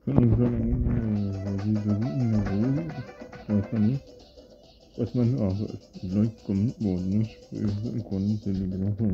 Was man auch leicht kommt, nicht konnte telegrafen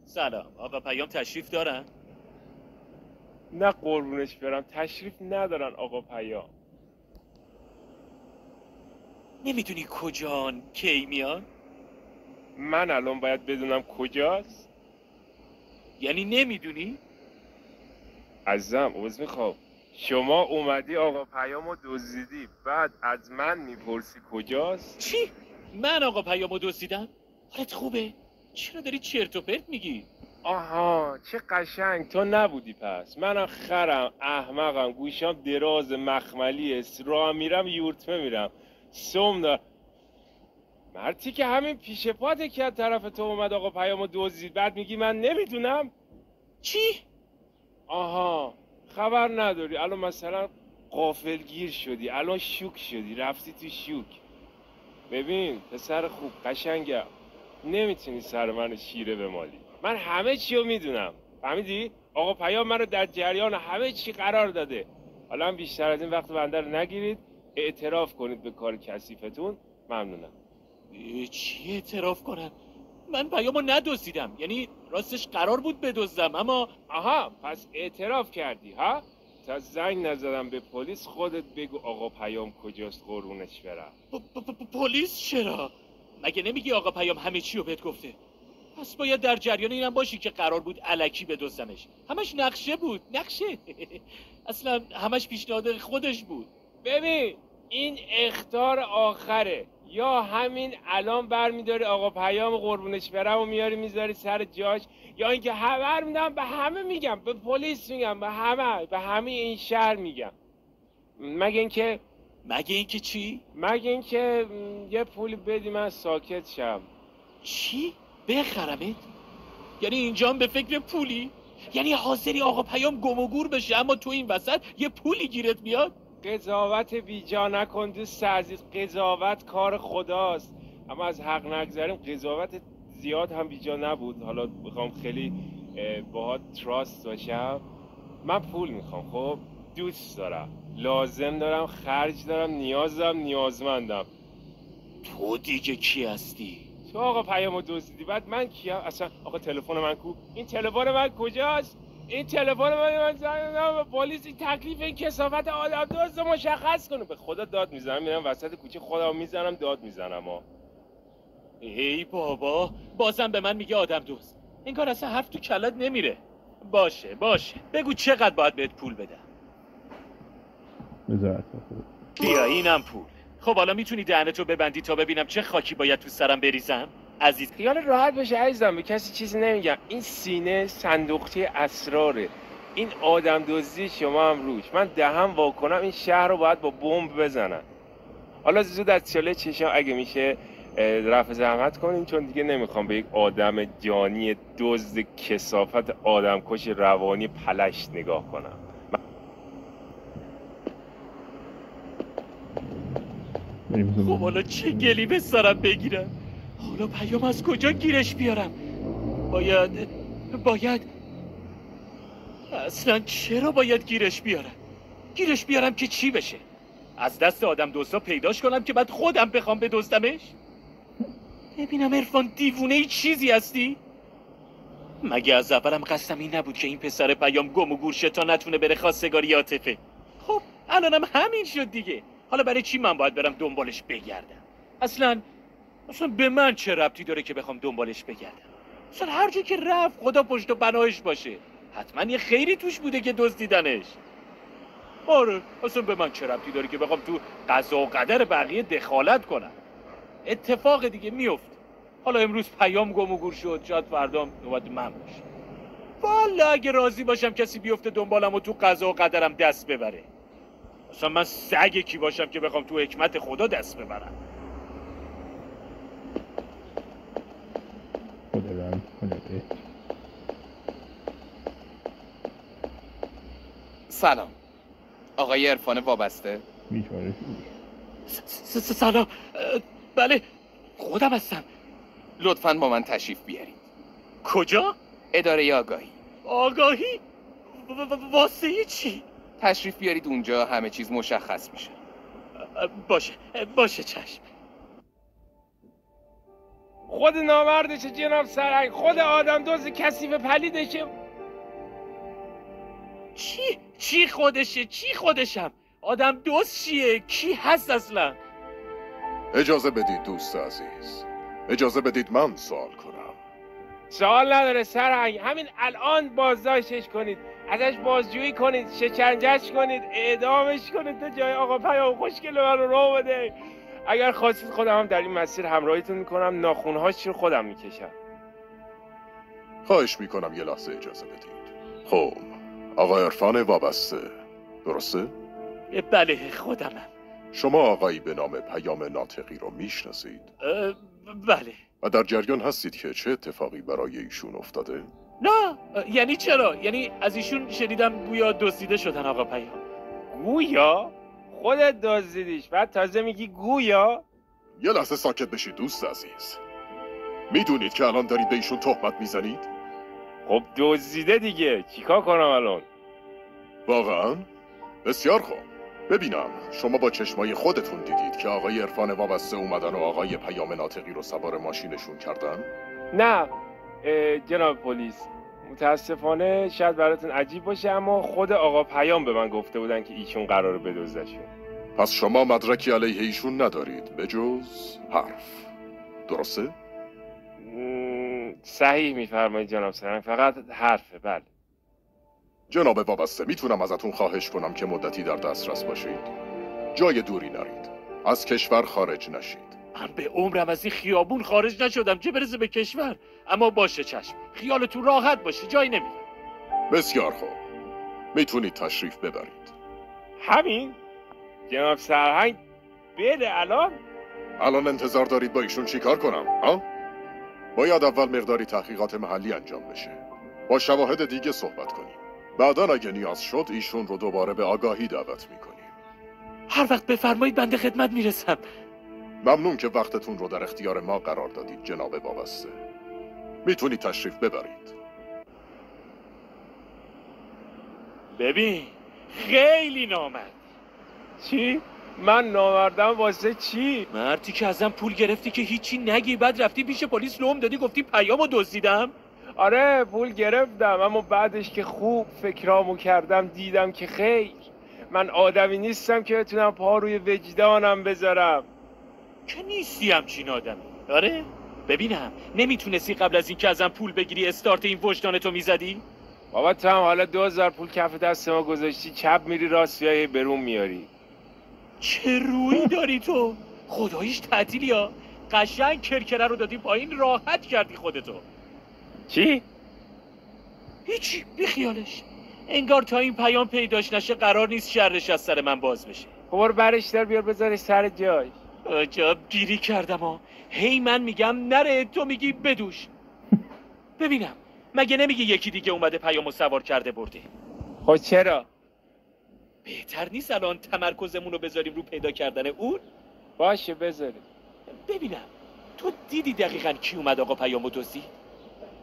سلام آقا پیام تشریف دارن؟ نه قربونش برم، تشریف ندارن آقا پیام. نمیدونی کجان کی میان؟ من الان باید بدونم کجاست؟ یعنی نمیدونی؟ عزیزم عوض میخوام، شما اومدی آقا پیامو دزدیدی بعد از من میپرسی کجاست؟ چی؟ من آقا پیامو دزدیدم؟ حالت خوبه؟ چرا داری چرت و پرت میگی؟ آها چه قشنگ، تو نبودی پس. منم خرم احمقم، گوشام دراز مخملی است، راه میرم یورتمه میرم سم دار. مرتی که همین پیش پاته که از طرف تو اومد آقا پیامو دزدید بعد میگی من نمیدونم؟ چی؟ آها خبر نداری؟ الان مثلا غافلگیر شدی، الان شوک شدی، رفتی تو شوک. ببین پسر خوب قشنگم، نمیتونی سر من شیره بمالی. من همه چی رو میدونم، فهمیدی؟ آقا پیام منو در جریان همه چی قرار داده. حالا هم بیشتر از این وقت بنده رو نگیرید، اعتراف کنید به کار کثیفتون. ممنونم. چی اعتراف کنم؟ من پیامو ندزدیدم، یعنی راستش قرار بود بدزدم اما آها پس اعتراف کردی ها؟ تا زنگ نزدم به پلیس خودت بگو آقا پیام کجاست قربونش برم. پلیس چرا؟ مگه نمیگی آقا پیام همه چی رو بهت گفته؟ پس باید در جریان اینم باشی که قرار بود الکی بدزدمش. همش نقشه بود، نقشه. اصلا همش پیشنهاد خودش بود. ببین این اخطار آخره، یا همین الان برمیداری آقا پیام قربونش برم و میاری میذاری سر جاش، یا اینکه خبر میدم به همه، میگم به پلیس، میگم به همه، به همه این شهر میگم. مگه اینکه چی؟ مگه اینکه یه پولی بدی من ساکت شم. چی؟ بخرمت؟ یعنی اینجا هم به فکر پولی؟ یعنی حاضری آقا پیام گم و گور بشه اما تو این وسط یه پولی گیرت میاد؟ قضاوت بیجا نکن دوست عزیز، قضاوت کار خداست، اما از حق نگذریم. قضاوت زیاد هم بیجا نبود. حالا بخوام خیلی باهات تراست باشم، من پول میخوام، خب دوست دارم، لازم دارم، خرج دارم، نیاز دارم، نیازمندم. تو دیگه کی هستی؟ تو آقا پیامو دزدیدی بعد من کیم؟ اصلا آقا تلفن من کو؟ این تلفن من کجاست؟ این تلفن من زنگ به پلیس. این تکلیف این کثافت آدم دزد مشخص کنه. به خدا داد میزنم، میرم وسط کوچه خودم میزنم داد میزنم ها. ای بابا بازم به من میگه آدم دوست. این کار اصلا حرف تو کلت نمیره. باشه بگو چقدر باید بهت پول بدم. بیا اینم پول. خب حالا میتونی دهنتو ببندی تا ببینم چه خاکی باید تو سرم بریزم؟ عزیز خیال راحت بشه عزیزم، به کسی چیزی نمیگم. این سینه صندوقچه اسراره. این آدم دزدی شما هم روش. من دهم وا کنم این شهر رو باید با بمب بزنن. حالا زود از چله چشم اگه میشه رفع زحمت کنیم، چون دیگه نمیخوام به یک آدم جانی دزد کثافت آدمکش روانی پلشت نگاه کنم. خب حالا چه گلی به سرم بگیرم؟ حالا پیام از کجا گیرش بیارم؟ باید اصلا چرا باید گیرش بیارم که چی بشه؟ از دست آدم دزدا پیداش کنم که بعد خودم بخوام بدزدمش؟ ببینم عرفان دیوونه ای چیزی هستی؟ مگه از اولم قصدم این نبود که این پسر پیام گم و گور شه تا نتونه بره خواستگاری عاطفه؟ خب الانم همین شد دیگه. حالا برای چی من باید برم دنبالش بگردم؟ اصلا به من چه ربطی داره که بخوام دنبالش بگردم؟ اصلا هر جا که رفت خدا پشت و پناهش باشه. حتما یه خیری توش بوده که دزدیدنش. آره اصلا به من چه ربطی داره که بخوام تو قضا و قدر بقیه دخالت کنم؟ اتفاق دیگه میفته. حالا امروز پیام گم و گور شد، شاید فردا نوبت من باشه. والا اگه راضی باشم کسی بیفته دنبالم و تو قضا و قدرم دست ببره. اصلا من سگ کی باشم که بخوام تو حکمت خدا دست ببرم؟ خدا خدا. سلام آقای عرفان وابسته. بیچاره سلام. بله خودم هستم. لطفاً با من تشریف بیارید. کجا؟ اداره آگاهی. آگاهی؟ واسه چی؟ تشریف بیارید اونجا همه چیز مشخص میشه. باشه چشم. خود نامردشه جناب سرهنگ، خود آدم دوز کثیف پلیدشه. چی خودشه؟ چی خودشم؟ آدم دوست چیه؟ کی هست اصلا؟ اجازه بدید دوست عزیز، اجازه بدید من سوال کنم. سوال نداره سرهنگ، همین الان بازداشتش کنید، ازش بازجویی کنید، شکنجهش کنید، اعدامش کنید تا جای آقا پیام خوشگل من رو راه بده. اگر خواستید خودم هم در این مسیر همراهیتون میکنم، ناخونهاش رو خودم میکشم. خواهش میکنم یه لحظه اجازه بدید. خب آقای عرفان وابسته، درسته؟ بله خودمم. شما آقایی به نام پیام ناطقی رو میشناسید؟ بله. و در جریان هستید که چه اتفاقی برای ایشون افتاده؟ نه یعنی چرا؟ یعنی از ایشون شنیدم گویا دزدیده شدن آقا پیام. گویا؟ خودت دزدیدیش بعد تازه میگی گویا؟ یه لحظه ساکت بشید دوست عزیز. میدونید که الان دارید به ایشون تهمت میزنید؟ خب دزدیده دیگه، چیکار کنم الان؟ واقعا؟ بسیار خوب. ببینم شما با چشمای خودتون دیدید که آقای عرفان وابسته اومدن و آقای پیام ناطقی رو سوار ماشینشون کردن؟ نه جناب پلیس، متاسفانه شاید براتون عجیب باشه اما خود آقا پیام به من گفته بودن که ایشون قراره بدزدشون. پس شما مدرکی علیه ایشون ندارید به جز حرف، درسته؟ صحیح میفرمایید جناب سرهنگ، فقط حرفه. بله جناب وابسته، میتونم ازتون خواهش کنم که مدتی در دسترس باشید؟ جای دوری نرید، از کشور خارج نشید. من به عمرم از این خیابون خارج نشدم چه برسه به کشور. اما باشه چشم، خیالتون راحت باشه، جایی نمیرم. بسیار خوب، میتونید تشریف ببرید. همین؟ جناب سرهنگ بده الان انتظار دارید با ایشون چی کار کنم؟ ها؟ باید اول مقداری تحقیقات محلی انجام بشه، با شواهد دیگه صحبت کنیم. بعداً اگه نیاز شد ایشون رو دوباره به آگاهی دعوت میکنیم. هر وقت بفرمایید بنده خدمت میرسم. ممنون که وقتتون رو در اختیار ما قرار دادید جناب وابسته. میتونید تشریف ببرید. ببین خیلی نامرد. چی؟ من نامردم واسه چی؟ مردی که ازم پول گرفتی که هیچی نگی، بعد رفتی پیش پلیس لوم دادی گفتی پیامو دزدیدم. آره پول گرفتم، اما بعدش که خوب فکرامو کردم دیدم که خیر، من آدمی نیستم که بتونم پا روی وجدانم بذارم. که نیستی همچین آدمی. آره ببینم نمیتونستی قبل از این که ازم پول بگیری استارت این وجدانتو میزدی؟ بابا تو هم حالا 2000 پول کف دست ما گذاشتی، چپ میری راست بیای برون میاری. چه رویی داری تو؟ خداییش تعطیلی ها. قشنگ کرکره رو دادی پایین، راحت کردی خودتو. چی؟ هیچی، بیخیالش. انگار تا این پیام پیداش نشه قرار نیست شرش از سر من باز بشه. خب برش در بیار بذارش سر جاش. عجب گیری کردم ها. هی من میگم نره، تو میگی بدوش. ببینم مگه نمیگی یکی دیگه اومده پیامو سوار کرده برده؟ خب چرا؟ بهتر نیست الان تمرکزمون رو بذاریم رو پیدا کردن اون؟ باشه بذاریم. ببینم تو دیدی دقیقاً کی اومد آقا پیامو دزدید؟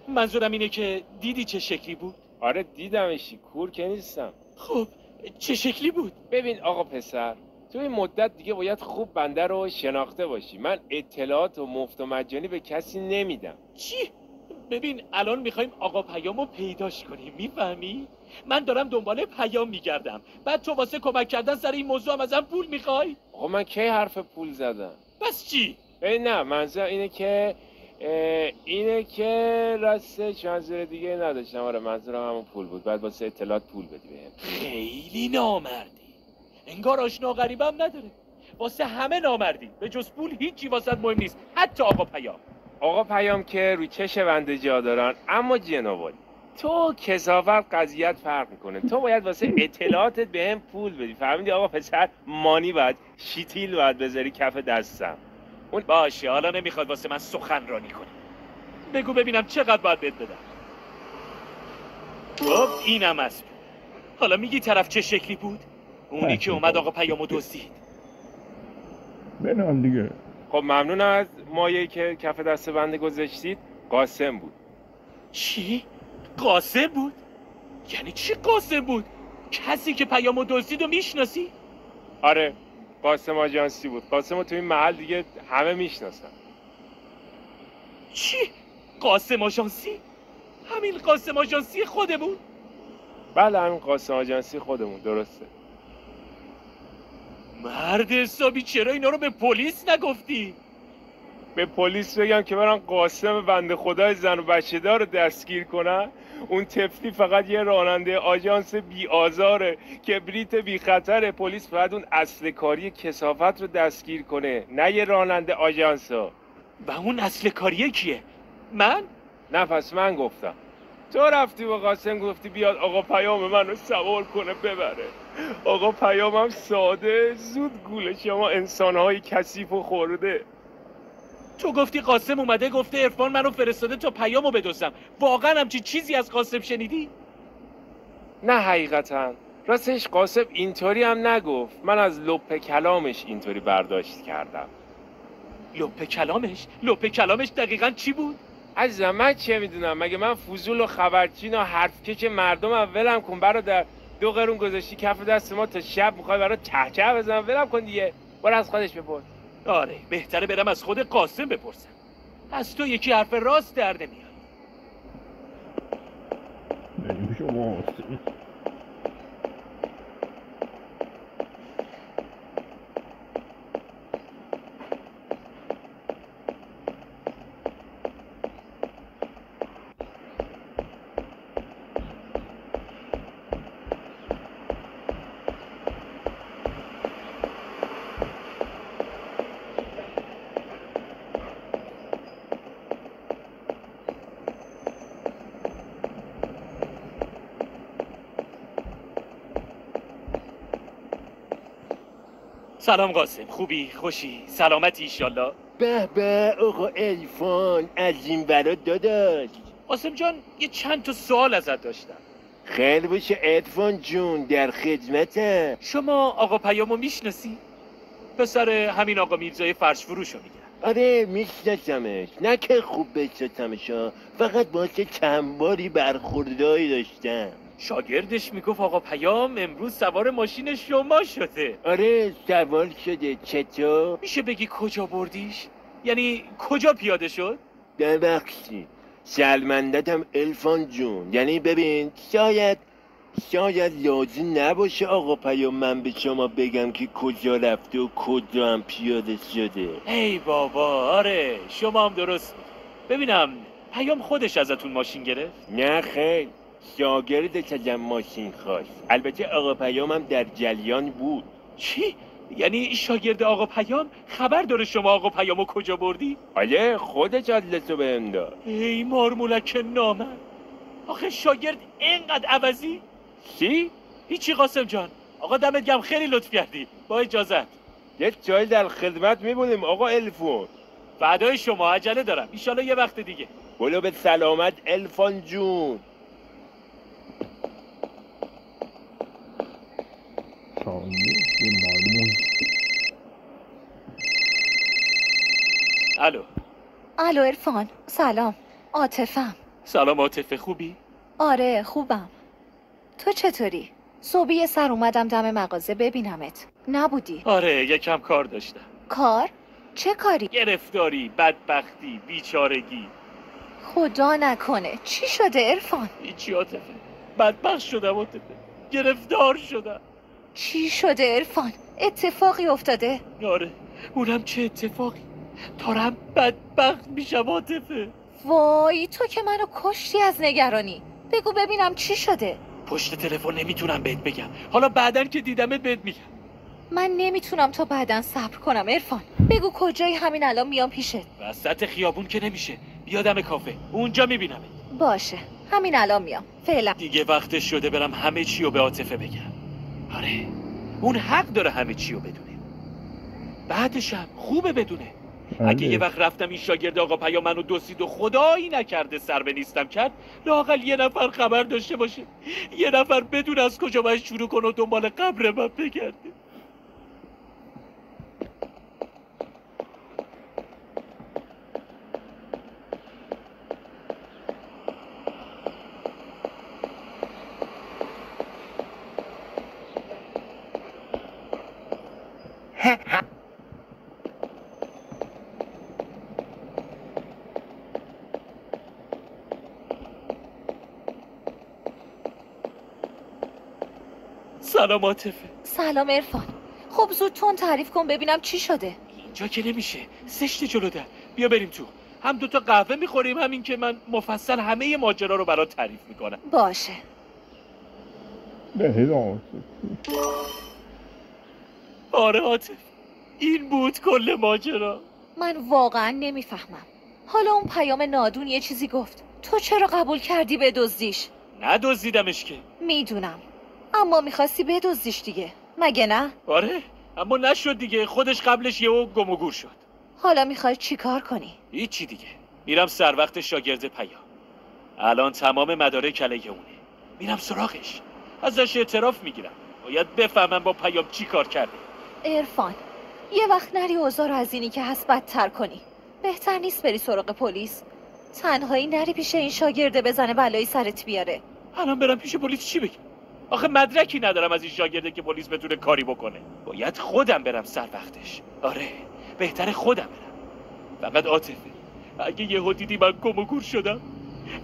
منظورم اینه که دیدی چه شکلی بود؟ آره دیدمشی، کور که نیستم. خب چه شکلی بود؟ ببین آقا پسر، تو این مدت دیگه باید خوب بنده رو شناخته باشی. من اطلاعات و مفت و مجانی به کسی نمیدم. چی؟ ببین الان میخوایم آقا پیامو پیداش کنیم، میفهمی؟ من دارم دنبال پیام میگردم، بعد تو واسه کمک کردن سر این موضوع هم ازم پول میخوای؟ آقا من کی حرف پول زدم؟ بس چی؟ ببین نه، منظور اینه که راستش منظور دیگه نداشتم. آره منظورم همون پول بود، بعد واسه اطلاعات پول بدی بهم. خیلی نامردی. انگار آشنا غریبم نداره. واسه همه نامردی، به جز پول هیچی واسه مهم نیست، حتی آقا پیام. آقا پیام که روی چش بنده جا دارن، اما جناب تو کثافت قضیت فرق میکنه. تو باید واسه اطلاعاتت بهم پول بدی، فهمیدی آقا پسر؟ مانی باید شیتیل باید بذاری کف دستم. اون باشه، حالا نمیخواد واسه من سخنرانی کنی. بگو ببینم چقدر باید بهت بدم. خب اینم از پول. حالا میگی طرف چه شکلی بود؟ اونی که اومد آقا پیامو دزدید. بنام دیگه. خب ممنون از مایه‌ای که کف دست بنده گذاشتید. قاسم بود. چی؟ قاسم بود؟ یعنی چی قاسم بود؟ کسی که پیامو دزدید و میشناسی؟ آره، قاسم آژانسی بود. قاسمو تو این محل دیگه همه میشناسن. چی؟ قاسم آژانسی؟ همین قاسم آژانسی خودمون؟ بله همین قاسم آژانسی خودمون، درسته. مرد حسابی چرا اینا رو به پلیس نگفتی؟ به پلیس بگم که برن قاسم بنده خدای زن و بچه دار رو دستگیر کنن؟ اون طفلی فقط یه راننده آژانس بی آزاره، کبریت بی خطره. پلیس باید اون اصل کاری کثافت رو دستگیر کنه، نه یه راننده آژانسا. و اون اصل کاریه کیه؟ من؟ نه پس من گفتم. تو رفتی با قاسم گفتی بیاد آقا پیام منو سوار کنه ببره. آقا پیامم ساده زود گوله شما انسانهای کثیف و خورده. تو گفتی قاسم اومده گفته عرفان منو فرستاده تا پیامو بدزدم. واقعا همچین چیزی از قاسم شنیدی؟ نه حقیقتا راستش قاسم اینطوری هم نگفت. من از لپ کلامش اینطوری برداشت کردم. لپ کلامش؟ لپ کلامش دقیقاً چی بود؟ عزیزم من چه میدونم؟ مگه من فضول و خبرچین و حرفکش مردمم؟ ولم کن برادر. 2 قرون گذاشتی کف دست ما تا شب میخوای برای چهچه بزنم؟ ولم کن دیگه. برو از خودش بپرس. آره بهتره برم از خود قاسم بپرسم. از تو یکی حرف راست در نمیاد. بریم شما. سلام قاسم، خوبی؟ خوشی؟ سلامتی ایشالله؟ به به آقا عرفان، از این برا داداش. قاسم جان یه چند تا سوال ازت داشتم. خیلی باشه عرفان جون، در خدمتم. شما آقا پیامو میشناسی؟ پسر همین آقا میرزای فرش فروشو میگم. آره میشناسمش، نه که خوب بشناسمش، فقط باشه چند باری برخوردایی داشتم. شاگردش میگفت آقا پیام امروز سوار ماشین شما شده. آره سوار شده. چطور؟ میشه بگی کجا بردیش؟ یعنی کجا پیاده شد؟ ببخشید شرمندتم عرفان جون. یعنی ببین شاید لازم نباشه آقا پیام من به شما بگم که کجا رفته و کجا هم پیاده شده. ای بابا آره شما هم درست میگی. ببینم پیام خودش ازتون ماشین گرفت؟ نه خیر، شاگردش ازم ماشین خواست. البته آقا پیامم در جریان بود. چی؟ یعنی شاگرد آقا پیام خبر داره شما آقا پیامو کجا بردی؟ آره خودش آدرسو بهم داد. ای مارمولک نامرد. آخه شاگرد اینقدر عوضی؟ چی؟ هیچی قاسم جان. آقا دمت گرم، خیلی لطف کردی. با اجازت. یک جای در خدمت میبونیم آقا عرفان. فدای شما، عجله دارم. ایشالا یه وقت دیگه. بلو به سلامت عرفان جون. الو. الو عرفان، سلام. عاطفم. سلام عاطفه، خوبی؟ آره خوبم. تو چطوری؟ صبحی یه سر اومدم دم مغازه ببینمت. نبودی. آره یکم کار داشتم. کار؟ چه کاری؟ گرفتاری، بدبختی، بیچارگی. خدا نکنه. چی شده عرفان؟ هیچی عاطفه. بدبخت شدم عاطفه. گرفتار شدم. چی شده عرفان؟ اتفاقی افتاده؟ آره اونم چه اتفاقی؟ دارم بدبخت میشم عاطفه. وای تو که منو کشتی از نگرانی. بگو ببینم چی شده؟ پشت تلفن نمیتونم بهت بگم. حالا بعدن که دیدمت بهت میگم. من نمیتونم تا بعداً صبر کنم عرفان. بگو کجایی، همین الان میام پیشت. وسط خیابون که نمیشه، بیا دم کافه، اونجا میبینمت. باشه، همین الان میام. فعلا. دیگه وقتش شده برم همه چی رو به عاطفه بگم. آره، اون حق داره همه چی رو بدونه. بعدش هم خوبه بدونه. اگه یه وقت رفتم این شاگرد آقا پیام منو دزدید و خدایی نکرده سر به نیستم کرد، لااقل یه نفر خبر داشته باشه، یه نفر بدون از کجا باید شروع کنه و دنبال قبر من بگرده. سلام عاطفه. سلام عرفان. خب زود تون تعریف کن ببینم چی شده. اینجا که نمیشه، زشت جلو در. بیا بریم تو، هم دوتا قهوه میخوریم، همین که من مفصل همه ماجرا رو برات تعریف میکنم. باشه. آره عاطفه، این بود کل ماجرا. من واقعا نمیفهمم. حالا اون پیام نادون یه چیزی گفت، تو چرا قبول کردی بدزدیش؟ ندزدیدمش که. میدونم، اما میخواستی بدزدیش دیگه، مگه نه؟ آره، اما نشد دیگه، خودش قبلش یهو گم و گور شد. حالا میخوای چی کار کنی؟ هیچی دیگه، میرم سر وقت شاگرد پیام. الان تمام مدارک علیه اونه، میرم سراغش، ازش اعتراف میگیرم. باید بفهمم با پیام چی کار کرده. عرفان، یه وقت نری اوضاع رو از اینی که هست بدتر کنی. بهتر نیست بری سراغ پلیس؟ تنهایی نری پیش این شاگرده بزنه بلایی سرت بیاره. الان برم پیش پلیس چی بگم؟ آخه مدرکی ندارم از این شاگرده که پلیس بتونه کاری بکنه. باید خودم برم سر وقتش. آره، بهتره خودم برم. فقط عاطفه، اگه یهو دیدی من گم و گور شدم،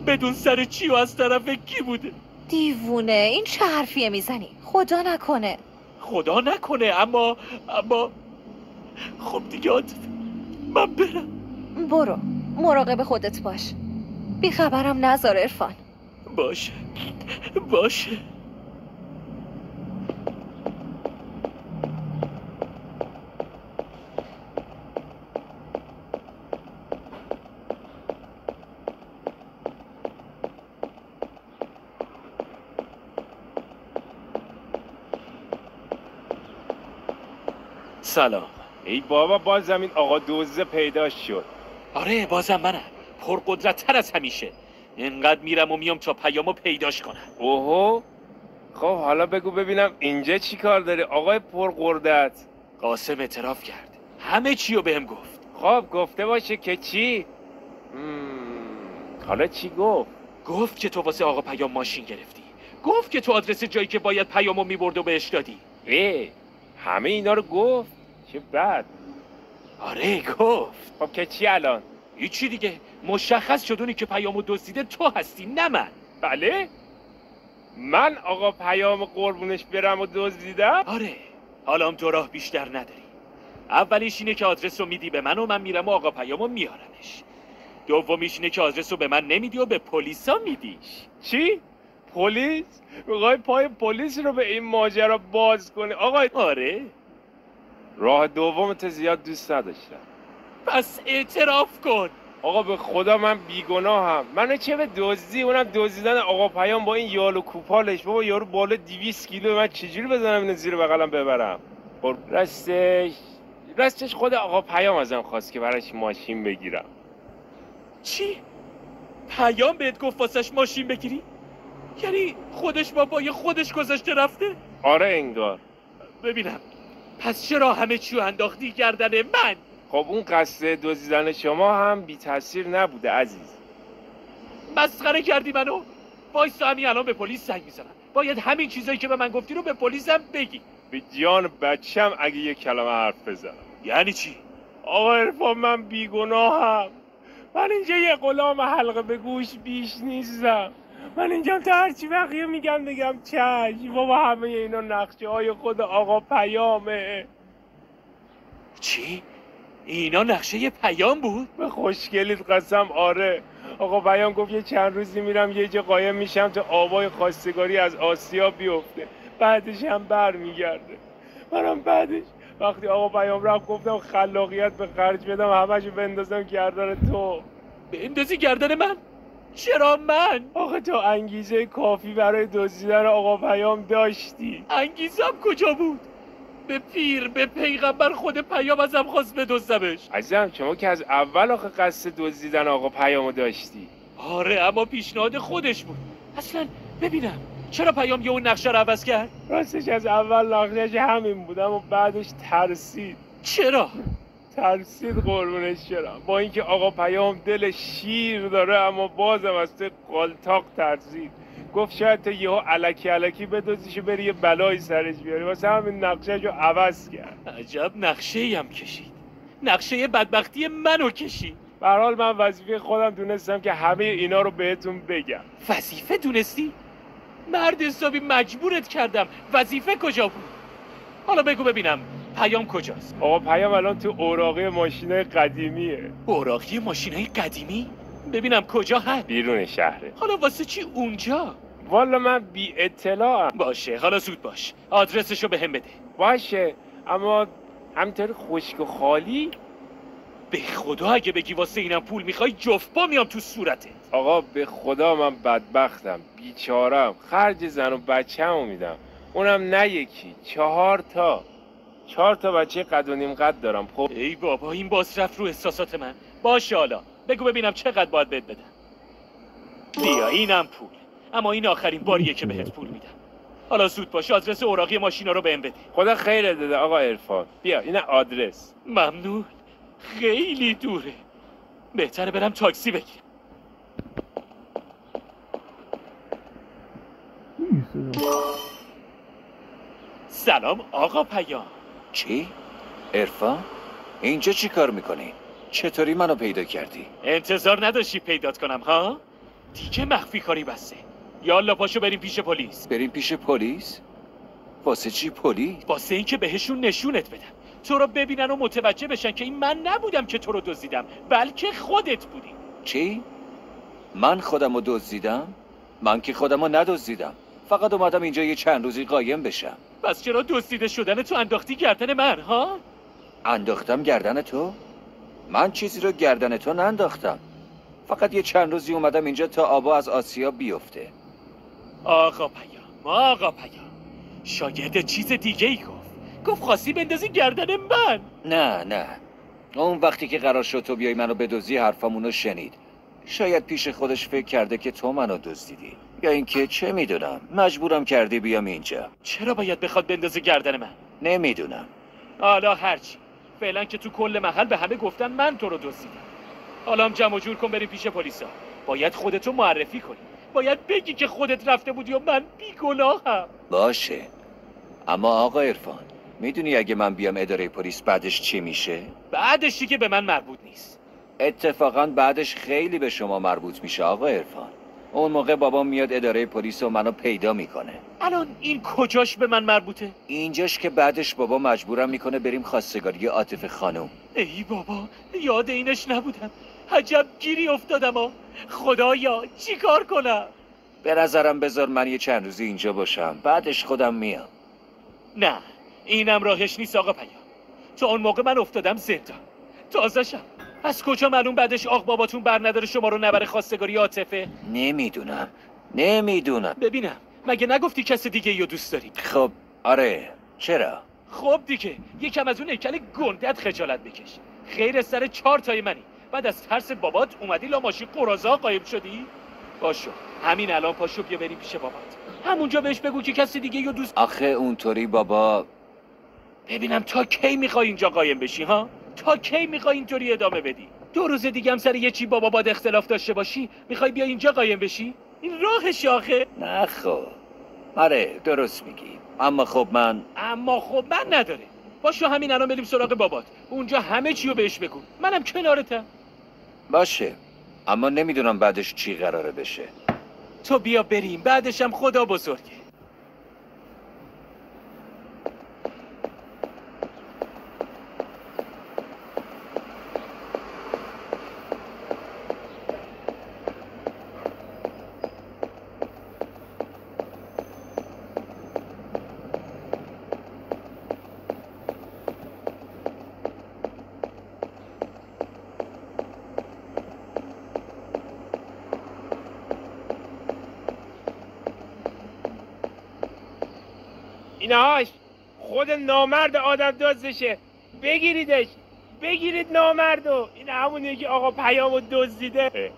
بدون سر چی و از طرف کی بوده؟ دیوونه، این چه حرفیه میزنی؟ خدا نکنه. خدا نکنه، اما خب دیگه عاطفه، من برم. برو، مراقب خودت باش. بیخبرم نذار عرفان. باشه باشه. سلام. ای بابا، باز زمین آقا دزد پیدا شد. آره، بازم منم، پرقدرت تر از همیشه. اینقدر میرم و میام تا پیامو پیداش کنم. اوهو، خب حالا بگو ببینم اینجا چی کار داره آقای پرقدرت؟ قاسم اعتراف کرد، همه چی رو بهم گفت. خب گفته باشه که چی؟ حالا چی گفت؟ گفت که تو واسه آقا پیام ماشین گرفتی، گفت که تو آدرس جایی که باید پیامو میبرد و بهش دادی. همه اینا رو گفت؟ چه بد. آره گفت. خب که چی الان؟ هیچی دیگه، مشخص شد اونی که پیامو دزدیده تو هستی، نه من. بله؟ من آقا پیام قربونش برم و دزدیدم؟ آره، حالا هم دو راه بیشتر نداری. اولیش اینه که آدرس رو میدی به من و من میرم و آقا پیامو میارمش. دومیش اینه که آدرس رو به من نمیدی و به پلیسا میدیش. چی؟ پلیس؟ میخوای پای پلیس رو به این ماجرا باز کنی؟ آقای آره. راه دومت زیاد دوست نداشتم. پس اعتراف کن. آقا به خدا من بیگناهم. منو چه به دزدی، اونم دزدیدن آقا پیام با این یال و کوپالش. بابا یارو بالا 200 کیلو، من چجوری بزنم اینو زیر بغلم ببرم؟ راستش خود آقا پیام ازم خواست که براش ماشین بگیرم. چی؟ پیام بهت گفت واسش ماشین بگیری؟ یعنی خودش بابای خودش گذاشته رفته؟ آره انگار. ببینم، پس چرا همه چیو انداختی گردن من؟ خب اون قصد دزدیدن شما هم بی تاثیر نبوده عزیز. مسخره کردی منو؟ وایسا، همین الان به پلیس زنگ میزنم. باید همین چیزایی که به من گفتی رو به پلیسم بگی. به جان بچم اگه یه کلمه حرف بزنم. یعنی چی؟ آقا عرفان، من بیگناهم. من اینجا یه غلام حلقه به گوش بیش نیستم. من اینجا تا هرچی بقیه بگم چشم. بابا همه اینا نقشه های خود آقا پیامه. چی؟ اینا نقشه پیام بود؟ به خوشگلیت قسم آره. آقا پیام گفت یه چند روزی میرم یه جا قایم میشم تا آبای خواستگاری از آسیا بیفته، بعدش هم بر میگرده. منم بعدش وقتی آقا پیام رفت گفتم خلاقیت به خرج بدم همشو بندازم گردن تو. بندازی گردن من؟ چرا من؟ آخه تو انگیزه کافی برای دزدیدن آقا پیام داشتی. انگیزم کجا بود؟ به پیر به پیغمبر خود پیام ازم خواست بدزدمش. عزیزم شما که از اول آخه قصد دزدیدن آقا پیامو داشتی. آره اما پیشنهاد خودش بود. اصلا ببینم چرا پیام یه اون نقشه رو عوض کرد؟ راستش از اول نقشش همین بود اما بعدش ترسید. چرا؟ ترسید قربونش شدم. با اینکه آقا پیام دل شیر داره اما بازم از تو قالتاق ترسید. گفت شاید تو یهو الکی بدزدیش و بری یه بلایی سرش بیاری. واسه همین نقشه‌شو عوض کرد. عجب نقشه‌ای هم کشید. نقشه بدبختی منو کشید. به هر حال من وظیفه خودم دونستم که همه اینا رو بهتون بگم. وظیفه دونستی؟ مرد حسابی مجبورت کردم. وظیفه کجا بود؟ حالا بگو ببینم پیام کجاست؟ آقا پیام الان تو اوراقی ماشینای قدیمیه. اوراقی ماشینای قدیمی؟ ببینم کجا هست؟ بیرون شهره. حالا واسه چی اونجا؟ والا من بی اطلاعم. باشه حالا زود باش. آدرسشو بهم بده. باشه اما همینطوری خشک و خالی. به خدا اگه بگی واسه اینم پول میخوای جفت پا میام تو صورتت. آقا به خدا من بدبختم، بیچارم، خرج زن و بچه‌مو میدم، اونم نه یکی، 4 تا بچه قد و نیم قد دارم. خب ای بابا این باز رفت رو احساسات من. باشه حالا بگو ببینم چقدر باید بهت بدم. بیا اینم پول، اما این آخرین باریه که بهت پول میدم. حالا زود باش آدرس اوراقی ماشینا رو بهم بده. خدا خیرت بده آقا عرفان. بیا این آدرس. ممنون. خیلی دوره، بهتره برم تاکسی بگیرم. سلام آقا پیام. چی؟ عرفان؟ اینجا چی کار میکنی؟ چطوری منو پیدا کردی؟ انتظار نداشتی پیدات کنم ها؟ دیگه مخفی کاری بسته. یالا پاشو بریم پیش پلیس. بریم پیش پلیس؟ واسه چی پلیس؟ واسه این که بهشون نشونت بدم، تو رو ببینن و متوجه بشن که این من نبودم که تو رو دزدیدم، بلکه خودت بودی. چی؟ من خودمو دزدیدم؟ من که خودمو ندزدیدم، فقط اومدم اینجا یه چند روزی قایم بشم. پس چرا دزدیده شدن تو انداختی گردن من ها؟ انداختم گردن تو؟ من چیزی رو گردن تو ننداختم، فقط یه چند روزی اومدم اینجا تا آبا از آسیا بیفته. آقا پیام شاگرد چیز دیگه ای گفت خواستی بندازی گردن من. نه اون وقتی که قرار شد تو بیای منو بدزدی حرفمونو شنید. شاید پیش خودش فکر کرده که تو منو دزدیدی، یا اینکه چه میدونم مجبورم کردی بیام اینجا. چرا باید بخواد بندازی گردن من؟ نمیدونم. حالا هرچی، فعلا که تو کل محل به همه گفتن من تو رو دزدیدم. حالا هم جمع و جور کن بریم پیش پلیسا. باید خودتو معرفی کنی، باید بگی که خودت رفته بودی و من بیگناهم. باشه، اما آقا عرفان میدونی اگه من بیام اداره پلیس بعدش چی میشه؟ بعدش دیگه به من مربوط نیست. اتفاقا بعدش خیلی به شما مربوط میشه آقا عرفان. اون موقع بابام میاد اداره پلیس و منو پیدا میکنه. الان این کجاش به من مربوطه؟ اینجاش که بعدش بابا مجبورم میکنه بریم خواستگاری عاطفه خانم. ای بابا یاد اینش نبودم. عجب گیری افتادم ها. خدایا چی کار کنم؟ به نظرم بذار من یه چند روزی اینجا باشم، بعدش خودم میام. نه اینم راهش نیست آقا پیام. تا اون موقع من افتادم زندان، تازه‌شم. از کجا معلوم بعدش آق باباتون بر نداره شما رو نبره خواستگاری عاطفه؟ نمیدونم. ببینم مگه نگفتی کسی دیگه یا دوست داری؟ خب آره، چرا؟ خب دیگه یکم از اون هیکل گندت خجالت بکش. خیر سر 4 تای منی، بعد از ترس بابات اومدی لا ماشین قرازا قایم شدی؟ باشو همین الان پاشو بیا بریم پیش بابات، همونجا بهش بگو که کسی دیگه یا دوست. آخه اونطوری بابا. ببینم تا کی میخوای اینجا قایم بشی ها؟ تا کی میخوای اینطوری ادامه بدی؟ 2 روز دیگه هم سر یه چی بابا باد اختلاف داشته باشی میخوای بیا اینجا قایم بشی؟ این راهش آخه. نه خب آره درست میگی، اما خب من نداره. باشو همین الان بریم سراغ بابات، اونجا همه چی رو بهش بگو، منم کنارتم. باشه، اما نمیدونم بعدش چی قراره بشه. تو بیا بریم، بعدش هم خدا بزرگه. اینهاش خود نامرد آدم دزدشه. بگیریدش، بگیرید نامردو. این همونیه که آقا پیامو دزدیده.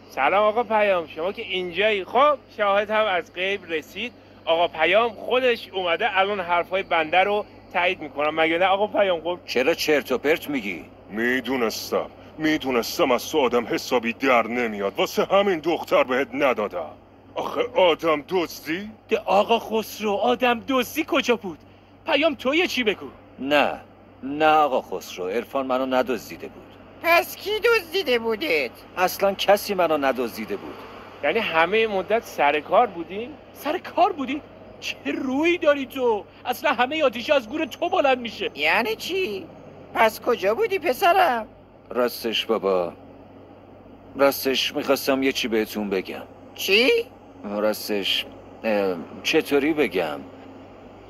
سلام آقا پیام، شما که اینجایی. خب شاهد هم از غیب رسید، آقا پیام خودش اومده الان حرفای بنده رو تایید میکنم، مگه نه آقا پیام؟ خب چرا چرت و پرت میگی؟ میدونستم از تو آدم حسابی در نمیاد، واسه همین دختر بهت ندادم. آخه آدم دزدی؟ ده آقا خسرو، آدم دزدی کجا بود؟ پیام توی چی بگو؟ نه آقا خسرو، عرفان منو ندزدیده بود. پس کی دزدیده بودید؟ اصلا کسی منو ندزدیده بود. یعنی همه مدت سر کار بودین؟ سر کار بودی؟ چه روی داری تو؟ اصلا همه آتیشه از گور تو بلند میشه. یعنی چی؟ پس کجا بودی پسرم؟ راستش بابا، راستش میخواستم یه چی بهتون بگم. چی؟ راستش چطوری بگم؟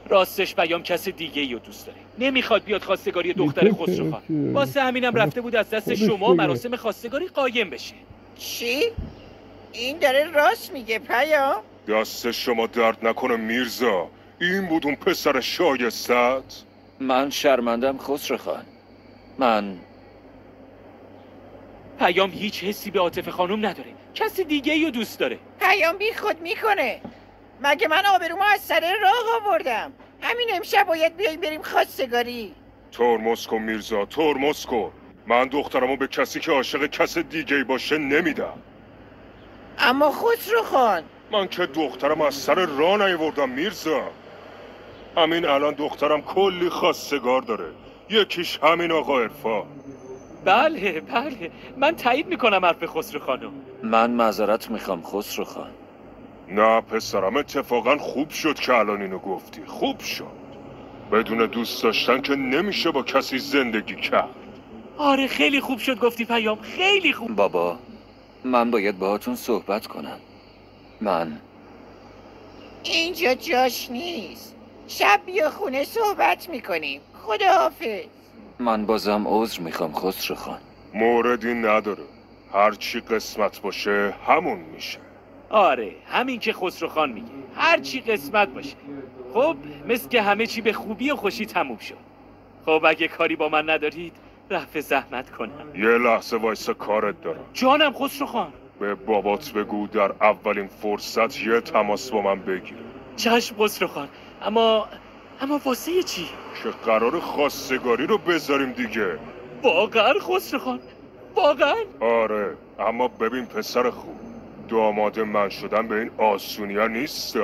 راستش پیام کس دیگه ای رو دوست داره، نمیخواد بیاد خواستگاری دختر خسرو خان. واسه همینم رفته بود از دست شما مراسم خواستگاری قایم بشه. چی؟ این داره راست میگه پیام؟ دست شما درد نکنه میرزا، این بود اون پسر شایستت؟ من شرمندم خسرو خان. من پیام هیچ حسی به عاطفه خانم نداره، کسی دیگه ای رو دوست داره. پیام بی خود میکنه. مگه من آبرومو از سر راه آوردم؟ همین امشب باید بیاییم بریم خواستگاری. ترمز کن میرزا، ترمز کن. من دخترمو به کسی که عاشق کس دیگه باشه نمیدم. اما خسرو خان، من که دخترم از سر راه نیاوردم میرزا. همین الان دخترم کلی خواستگار داره، یکیش همین آقا عرفان. بله من تایید میکنم حرف خسرو خانم. من معذرت میخوام خسرو خان. نه پسرم، اتفاقا خوب شد که الان اینو گفتی، خوب شد. بدون دوست داشتن که نمیشه با کسی زندگی کرد. آره خیلی خوب شد گفتی پیام، خیلی خوب. بابا من باید باهاتون صحبت کنم. من اینجا جاش نیست. شب بیا خونه صحبت میکنیم. خداحافظ. من بازم عذر میخوام خسرو خان. موردی نداره، هرچی قسمت باشه همون میشه. آره همین که خسرو خان میگه، هر چی قسمت باشه. خب مثل که همه چی به خوبی و خوشی تموم شد. خب اگه کاری با من ندارید رفع زحمت کنم. یه لحظه وایسا، کارت دارم. جانم خسرو خان. به بابات بگو در اولین فرصت یه تماس با من بگیره. چشم خسرو خان. اما واسه چی؟ که قرار خواستگاری رو بذاریم دیگه. واقعا خسرو خان؟ واقعا؟ آره، اما ببین پسر خوب، داماد من شدن به این آسونیا نیست.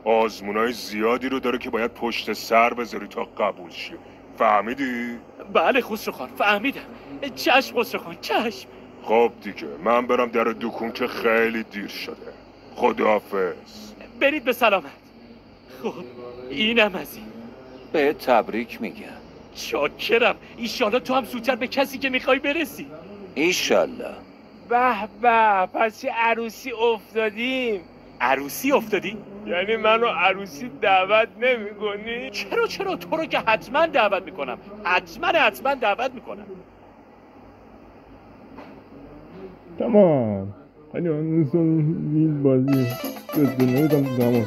آزمونای زیادی رو داره که باید پشت سر بذاری تا قبول شی. فهمیدی؟ بله خسرو خان فهمیدم. چشم خسرو خان چشم. خب دیگه من برم در دکون که خیلی دیر شده. خداحافظ. برید به سلامت. خب اینم از این. به تبریک میگم. چاکرم. ایشالا تو هم زودتر به کسی که میخوای برسی. ایشالله. به پس چه عروسی افتادیم. عروسی افتادی؟ یعنی منو عروسی دعوت نمی‌کنی؟ چرا تو رو که حتما دعوت میکنم. حتما دعوت میکنم. تمام. خیلی این بازی دنیای دام دام